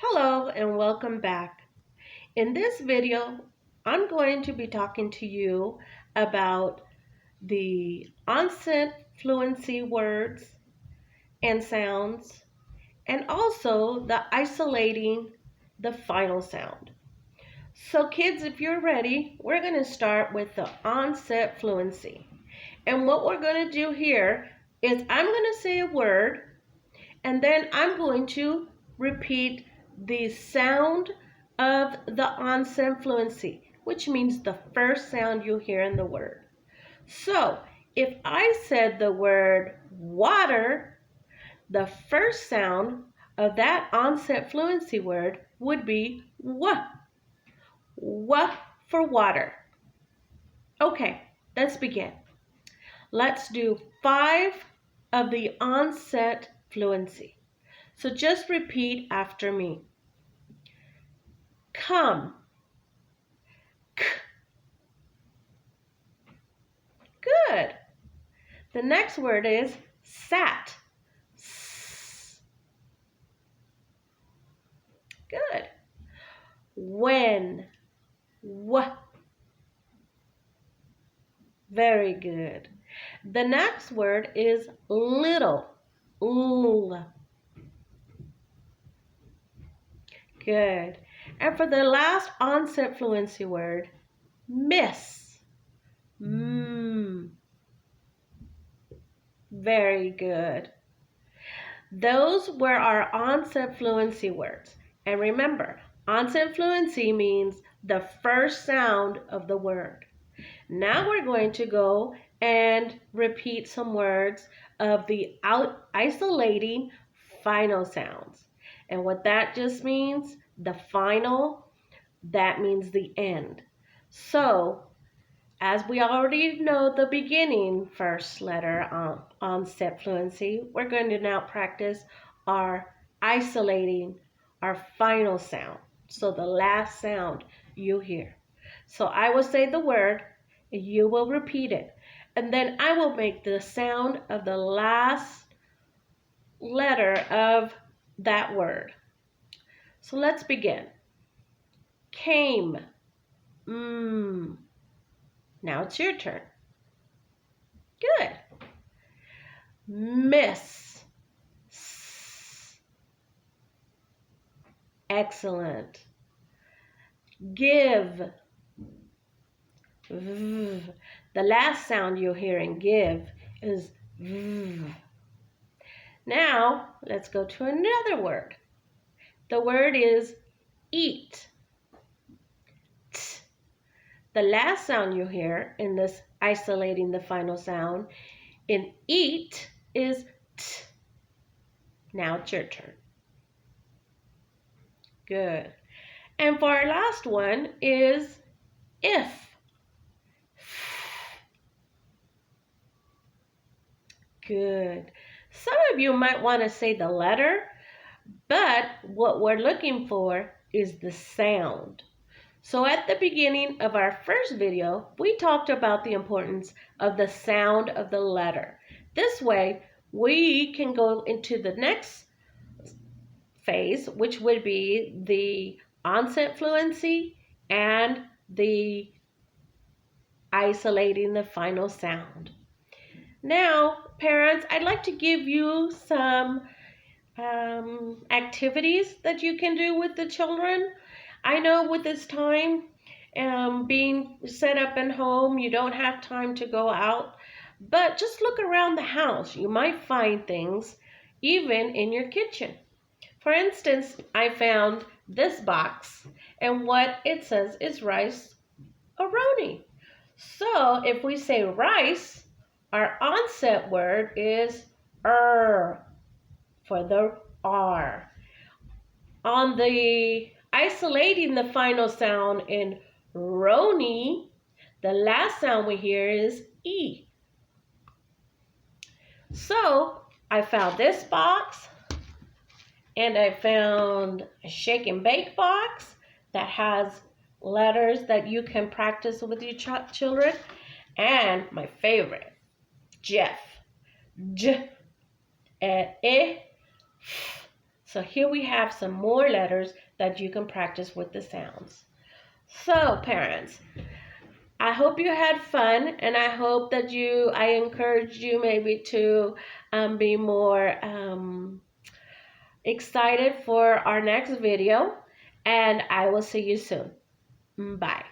Hello and welcome back. In this video, I'm going to be talking to you about the onset fluency words and sounds, and also the isolating the final sound. So kids, if you're ready, we're going to start with the onset fluency. And what we're going to do here is I'm going to say a word, and then I'm going to repeat the sound of the onset fluency, which means the first sound you hear in the word. So if I said the word water, the first sound of that onset fluency word would be w. W for water. Okay, let's begin. Let's do 5 of the onset fluency. So just repeat after me. Come. K. Good. The next word is sat. S. Good. When. W. Very good. The next word is little. L. Good. And for the last onset fluency word, miss. Mm. Very good. Those were our onset fluency words. And remember, onset fluency means the first sound of the word. Now we're going to go and repeat some words of the isolating final sounds. And what that just means, the final, that means the end. So, as we already know the beginning first letter on onset fluency, we're going to now practice our isolating, our final sound. So the last sound you hear. So I will say the word, you will repeat it, and then I will make the sound of the last letter of that word. So let's begin. Came. Now it's your turn. Good. Miss. Excellent. Give. V. The last sound you'll hear in give is v. Now, let's go to another word. The word is eat. T. The last sound you hear in this isolating the final sound in eat is t. Now it's your turn. Good. And for our last one is if. Good. Some of you might want to say the letter, but what we're looking for is the sound. So at the beginning of our first video, we talked about the importance of the sound of the letter. This way, we can go into the next phase, which would be the onset fluency and the isolating the final sound. Now, parents, I'd like to give you some activities that you can do with the children. I know with this time being set up at home, you don't have time to go out, but just look around the house. You might find things even in your kitchen. For instance, I found this box, and what it says is rice-a-roni. So if we say rice, our onset word is for the R. On the isolating the final sound in roni, the last sound we hear is E. So I found this box, and I found a shake and bake box that has letters that you can practice with your children, and my favorite, Jeff. J, E, F. So here we have some more letters that you can practice with the sounds. So parents, I hope you had fun, and I hope that I encouraged you maybe to be more excited for our next video, and I will see you soon. Bye.